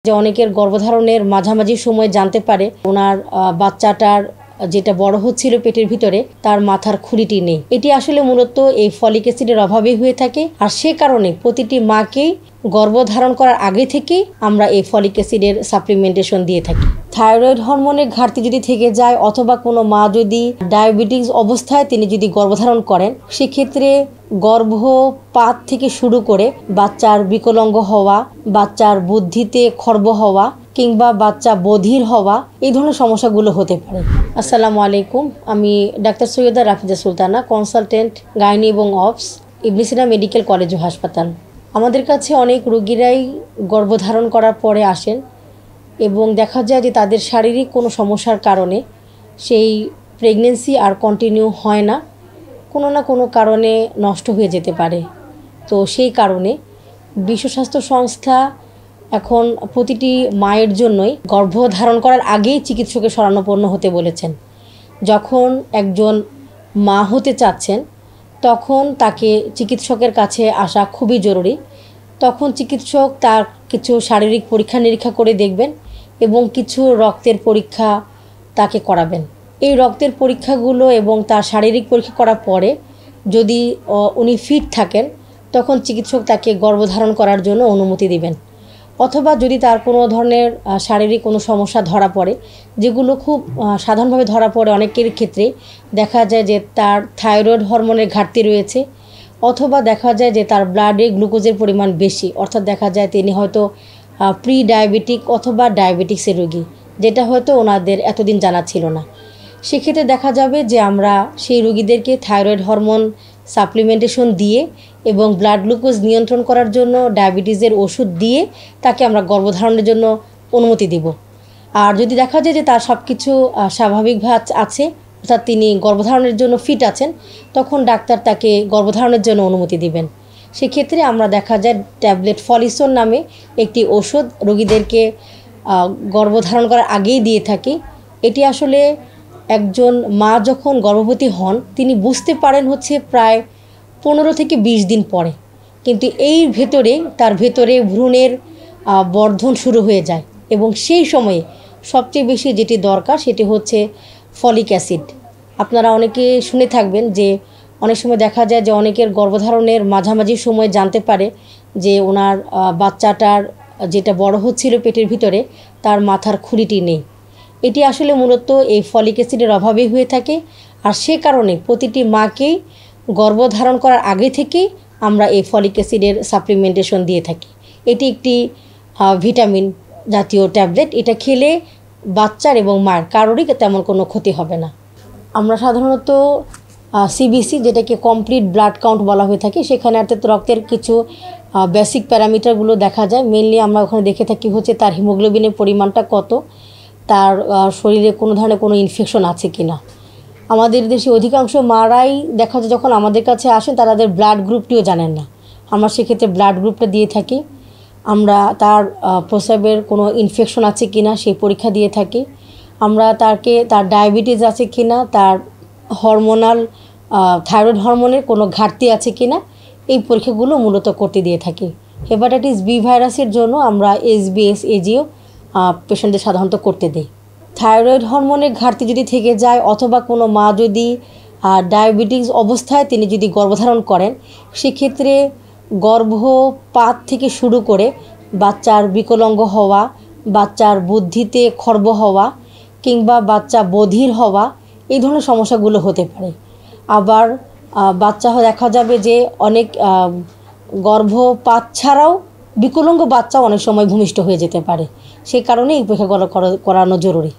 যে অনেকের গর্ভধারণের মাঝামাঝি সময় জানতে পারে ওনার বাচ্চাটার যেটা বড় হচ্ছিল পেটের ভিতরে তার মাথার খুলিটি নেই। এটি আসলে মূলত এই ফলিক অ্যাসিডের অভাবেই হয়ে থাকে। আর সে কারণে প্রতিটি মাকেই গর্ভধারণ করার আগে থেকে আমরা এই ফলিক অ্যাসিডের সাপ্লিমেন্টেশন দিয়ে থাকি। থাইরয়েড হরমোনের ঘাটতি যদি থেকে যায় অথবা কোনো মা যদি ডায়াবেটিস অবস্থায় তিনি যদি গর্ভধারণ করেন, সেক্ষেত্রে গর্ভপাত থেকে শুরু করে বাচ্চার বিকলাঙ্গ হওয়া, বাচ্চার বুদ্ধিতে খর্ব হওয়া কিংবা বাচ্চা বধির হওয়া, এই ধরনের সমস্যাগুলো হতে পারে। আসসালামু আলাইকুম, আমি doctor Syeda Rafiza Sultana, consultant gynae এবং অবস, ইবনে সিনা মেডিকেল কলেজ ও হাসপাতাল। আমাদের কাছে অনেক রোগীরাই গর্ভধারণ করার পরে আসেন এবং দেখা যায় যে তাদের শারীরিক কোনো সমস্যার কারণে সেই প্রেগনেন্সি আর কন্টিনিউ হয় না, কোনো না কোনো কারণে নষ্ট হয়ে যেতে পারে। তো সেই কারণে বিশ্ব স্বাস্থ্য সংস্থা এখন প্রতিটি মায়ের জন্যই গর্ভধারণ করার আগেই চিকিৎসকের শরণাপন্ন হতে বলেছেন। যখন একজন মা হতে চাচ্ছেন তখন তাকে চিকিৎসকের কাছে আসা খুবই জরুরি। তখন চিকিৎসক তার কিছু শারীরিক পরীক্ষা নিরীক্ষা করে দেখবেন এবং কিছু রক্তের পরীক্ষা তাকে করাবেন। এই রক্তের পরীক্ষাগুলো এবং তার শারীরিক পরীক্ষা করার পরে যদি উনি ফিট থাকেন তখন চিকিৎসক তাকে গর্ভধারণ করার জন্য অনুমতি দিবেন। অথবা যদি তার কোনো ধরনের শারীরিক কোনো সমস্যা ধরা পড়ে, যেগুলো খুব সাধারণভাবে ধরা পড়ে অনেকের ক্ষেত্রে, দেখা যায় যে তার থাইরয়েড হরমোনের ঘাটতি রয়েছে, অথবা দেখা যায় যে তার ব্লাডে গ্লুকোজের পরিমাণ বেশি, অর্থাৎ দেখা যায় তিনি হয়তো প্রি ডায়াবেটিক অথবা ডায়াবেটিক্সের রোগী, যেটা হয়তো ওনাদের এতদিন জানা ছিল না। সেক্ষেত্রে দেখা যাবে যে আমরা সেই রোগীদেরকে থাইরয়েড হরমোন সাপ্লিমেন্টেশন দিয়ে এবং ব্লাড গ্লুকোজ নিয়ন্ত্রণ করার জন্য ডায়াবেটিসের ওষুধ দিয়ে তাকে আমরা গর্ভধারণের জন্য অনুমতি দিব। আর যদি দেখা যায় যে তার সব কিছু স্বাভাবিকভাবে আছে, অর্থাৎ তিনি গর্ভধারণের জন্য ফিট আছেন, তখন ডাক্তার তাকে গর্ভধারণের জন্য অনুমতি দিবেন। সেক্ষেত্রে আমরা দেখা যায় ট্যাবলেট ফলিসন নামে একটি ওষুধ রোগীদেরকে গর্ভধারণ করার আগেই দিয়ে থাকি। এটি আসলে একজন মা যখন গর্ভবতী হন তিনি বুঝতে পারেন হচ্ছে প্রায় 15 থেকে 20 দিন পরে, কিন্তু এই তার ভেতরে ভ্রূণের বর্ধন শুরু হয়ে যায় এবং সেই সময়ে সবচেয়ে বেশি যেটি দরকার সেটি হচ্ছে ফলিক অ্যাসিড। আপনারা অনেকে শুনে থাকবেন যে অনেক সময় দেখা যায় যে অনেকের গর্ভধারণের মাঝামাঝি সময় জানতে পারে যে ওনার বাচ্চাটার যেটা বড় হচ্ছিল পেটের ভিতরে তার মাথার খুলিটি নেই। এটি আসলে মূলত এই ফলিক অ্যাসিডের অভাবেই হয়ে থাকে। আর সে কারণে প্রতিটি মাকেই গর্ভধারণ করার আগে থেকেই আমরা এই ফলিক অ্যাসিডের সাপ্লিমেন্টেশন দিয়ে থাকি। এটি একটি ভিটামিন জাতীয় ট্যাবলেট, এটা খেলে বাচ্চার এবং মায়ের কারোরই তেমন কোনো ক্ষতি হবে না। আমরা সাধারণত সিবিসি, যেটাকে কমপ্লিট ব্লাড কাউন্ট বলা হয়ে থাকে, সেখানে অর্থাৎ রক্তের কিছু বেসিক প্যারামিটারগুলো দেখা যায়। মেনলি আমরা ওখানে দেখে থাকি হচ্ছে তার হিমোগ্লোবিনের পরিমাণটা কত, তার শরীরে কোনো ধরনের কোনো ইনফেকশন আছে কি না। আমাদের দেশে অধিকাংশ মারাই দেখা যায় যখন আমাদের কাছে আসেন তাদের ব্লাড গ্রুপটিও জানেন না। আমরা সেক্ষেত্রে ব্লাড গ্রুপটা দিয়ে থাকি। আমরা তার প্রস্রাবের কোনো ইনফেকশন আছে কি না সেই পরীক্ষা দিয়ে থাকি। আমরা তার ডায়াবেটিস আছে কি না, তার হরমোনাল থাইরয়েড হরমোনের কোনো ঘাটতি আছে কি না, এই পরীক্ষাগুলো মূলত করতে দিয়ে থাকি। হেপাটাইটিস বি ভাইরাসের জন্য আমরা SBS এজিও পেশেন্টদের সাধারণত করতে দেই। থাইরয়েড হরমোনের ঘাটতি যদি থেকে যায় অথবা কোনো মা যদি ডায়াবেটিস অবস্থায় তিনি যদি গর্ভধারণ করেন, সেক্ষেত্রে গর্ভপাত থেকে শুরু করে বাচ্চার বিকলাঙ্গ হওয়া, বাচ্চার বুদ্ধিতে খর্ব হওয়া কিংবা বাচ্চা বধির হওয়া, এই ধরনের সমস্যাগুলো হতে পারে। আবার বাচ্চা দেখা যাবে যে অনেক গর্ভপাত ছাড়াও বিকলাঙ্গ বাচ্চা অনেক সময় ভূমিষ্ঠ হয়ে যেতে পারে। সেই কারণে এই পরীক্ষা করানো জরুরি।